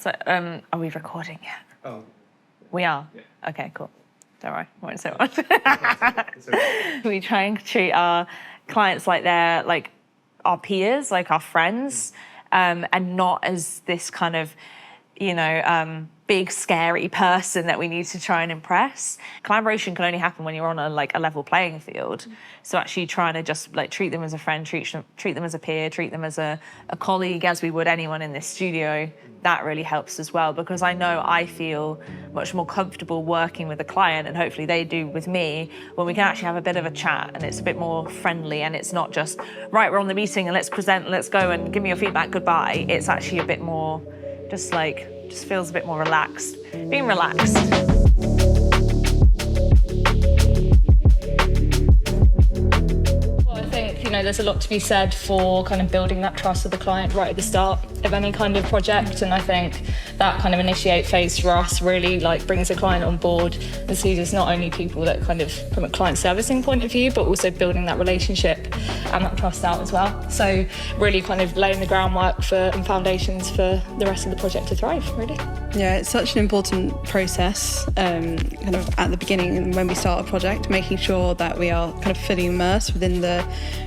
So, are we recording yet? Oh. We are? Yeah. Okay, cool. Don't worry, I won't say much. We try and treat our clients like they're like our peers, like our friends, and not as this kind of, big scary person that we need to try and impress. Collaboration can only happen when you're on a level playing field. So actually trying to just treat them as a friend, treat them as a peer, treat them as a colleague, as we would anyone in this studio, that really helps as well, because I feel much more comfortable working with a client, and hopefully they do with me, when we can actually have a bit of a chat and it's a bit more friendly, and it's not just, right, we're on the meeting and let's present, let's go and give me your feedback, goodbye. It's actually a bit more just feels a bit more relaxed. Being relaxed. I think, there's a lot to be said for kind of building that trust with the client right at the start of any kind of project. And I think that kind of initiate phase for us really brings the client on board and sees us not only people that kind of from a client servicing point of view, but also building that relationship and that trust out as well. So really kind of laying the groundwork and foundations for the rest of the project to thrive, really. Yeah, it's such an important process, kind of at the beginning when we start a project, making sure that we are kind of fully immersed within the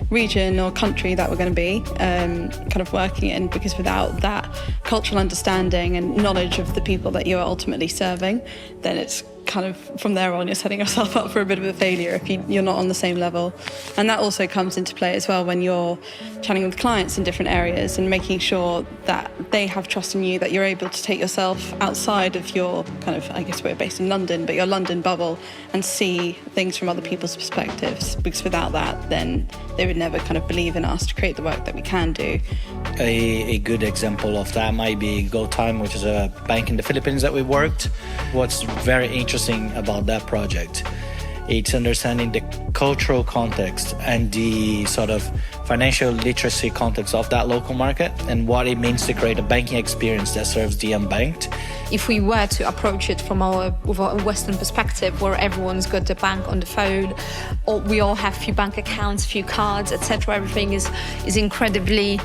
region or country that we're going to be kind of working in, because without that cultural understanding and knowledge of the people that you're ultimately serving, then it's kind of from there on you're setting yourself up for a bit of a failure if you're not on the same level. And that also comes into play as well when you're chatting with clients in different areas and making sure that they have trust in you, that you're able to take yourself outside of your kind of, I guess we're based in London, but your London bubble, and see things from other people's perspectives, because without that then they would never kind of believe in us to create the work that we can do. A good example of that might be GoTime, which is a bank in the Philippines that we worked. What's very interesting about that project, it's understanding the cultural context and the sort of financial literacy context of that local market and what it means to create a banking experience that serves the unbanked. If we were to approach it with a Western perspective, where everyone's got the bank on the phone, or we all have few bank accounts, few cards, etc., everything is incredibly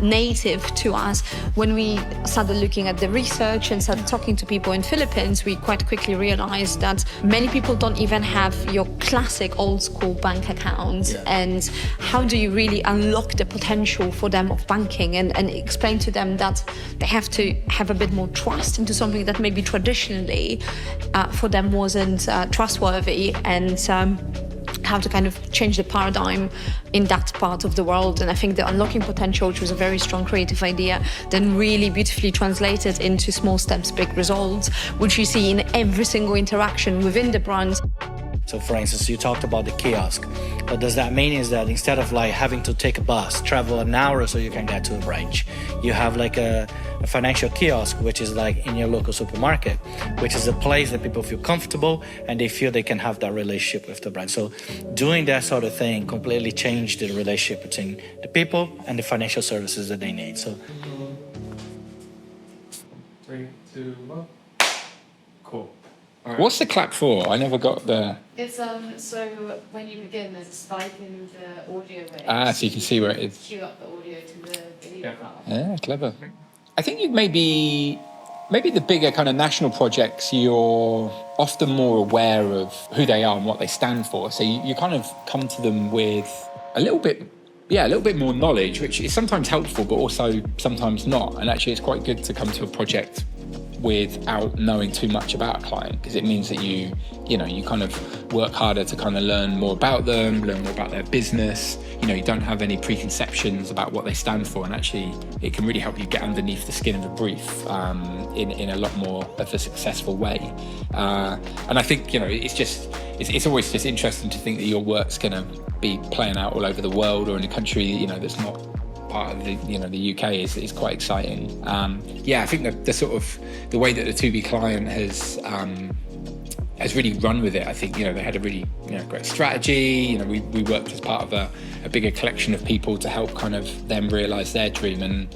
native to us. When we started looking at the research and started talking to people in Philippines, we quite quickly realized that many people don't even have your classic old school bank account. Yeah. And how do you really unlock the potential for them of banking and explain to them that they have to have a bit more trust into something that maybe traditionally for them wasn't trustworthy, and how to kind of change the paradigm in that part of the world. And I think the unlocking potential, which was a very strong creative idea, then really beautifully translated into small steps, big results, which you see in every single interaction within the brand. So for instance, you talked about the kiosk. What does that mean is that instead of having to take a bus, travel an hour so you can get to a branch, you have a financial kiosk, which is in your local supermarket, which is a place that people feel comfortable and they feel they can have that relationship with the brand. So doing that sort of thing completely changed the relationship between the people and the financial services that they need. So 3, 2, 1. Cool. Right. What's the clap for? I never got the... It's so when you begin, there's a spike in the audio waves. So you can see where it is. Cue up the audio to the video part. Yeah, clever. I think you maybe the bigger kind of national projects, you're often more aware of who they are and what they stand for. So you kind of come to them with a little bit more knowledge, which is sometimes helpful, but also sometimes not. And actually, it's quite good to come to a project without knowing too much about a client, because it means that you kind of work harder to kind of learn more about them, learn more about their business. You don't have any preconceptions about what they stand for, and actually it can really help you get underneath the skin of a brief in a lot more of a successful way. And I think it's always just interesting to think that your work's going to be playing out all over the world or in a country that's not part of the UK is quite exciting. I think the sort of the way that the 2B client has really run with it. I think they had a really great strategy. We worked as part of a bigger collection of people to help kind of them realise their dream, and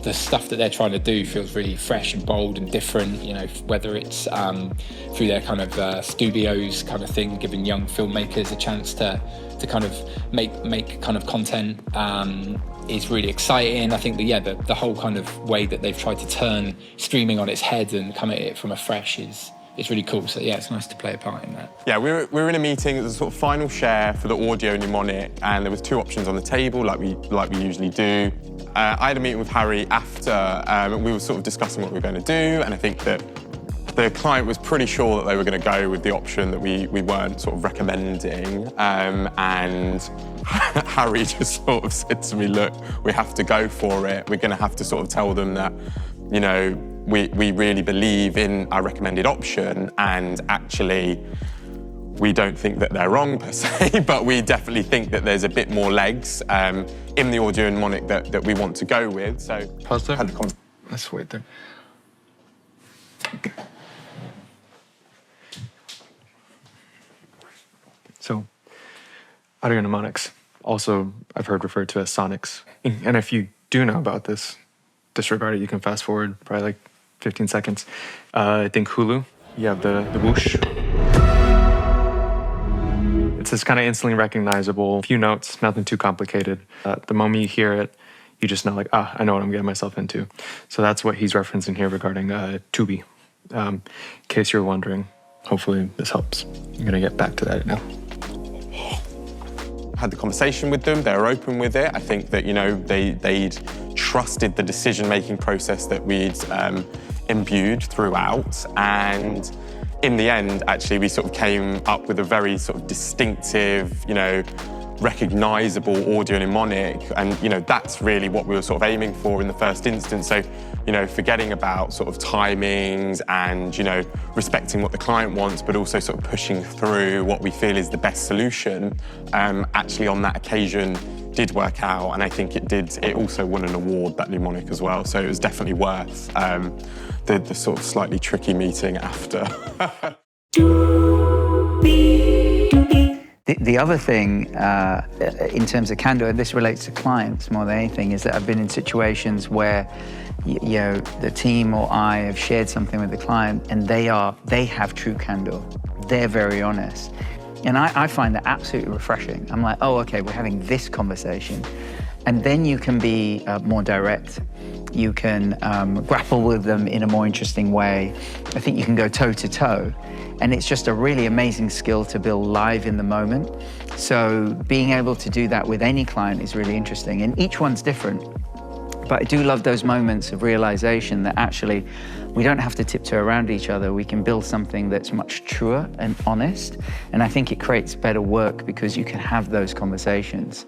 the stuff that they're trying to do feels really fresh and bold and different, you know, whether it's through their kind of studios kind of thing, giving young filmmakers a chance to kind of make kind of content is really exciting. I think that, the whole kind of way that they've tried to turn streaming on its head and come at it from a fresh is really cool. So yeah, it's nice to play a part in that. Yeah, we were in a meeting. It was a sort of final share for the audio mnemonic, and there was 2 options on the table, like we usually do. I had a meeting with Harry after. We were sort of discussing what we were going to do, and I think that the client was pretty sure that they were going to go with the option that we weren't sort of recommending. And Harry just sort of said to me, look, we have to go for it. We're going to have to sort of tell them that, you know, we really believe in our recommended option, and actually we don't think that they're wrong per se, but we definitely think that there's a bit more legs in the audio mnemonic that we want to go with. So pause there. Let's wait there. Okay. So, audio mnemonics, also I've heard referred to as sonics. And if you do know about this, disregard it. You can fast forward probably like 15 seconds. I think Hulu, you have the whoosh. It's just kind of instantly recognizable. Few notes, nothing too complicated. The moment you hear it, you just know like, I know what I'm getting myself into. So that's what he's referencing here regarding Tubi. In case you're wondering, hopefully this helps. I'm gonna get back to that now. Had the conversation with them, they were open with it. I think that, you know, they'd trusted the decision-making process that we'd imbued throughout, and in the end, actually, we sort of came up with a very sort of distinctive, you know, recognizable audio mnemonic, and, you know, that's really what we were sort of aiming for in the first instance. So, you know, forgetting about sort of timings and, you know, respecting what the client wants, but also sort of pushing through what we feel is the best solution, actually on that occasion did work out, and I think it also won an award, that mnemonic, as well, so it was definitely worth the sort of slightly tricky meeting after. The other thing in terms of candor, and this relates to clients more than anything, is that I've been in situations where you know, the team or I have shared something with the client and they have true candor. They're very honest. And I find that absolutely refreshing. I'm like, oh, okay, we're having this conversation. And then you can be more direct. You can grapple with them in a more interesting way. I think you can go toe to toe. And it's just a really amazing skill to build live in the moment. So being able to do that with any client is really interesting. And each one's different. But I do love those moments of realization that actually we don't have to tiptoe around each other. We can build something that's much truer and honest. And I think it creates better work because you can have those conversations.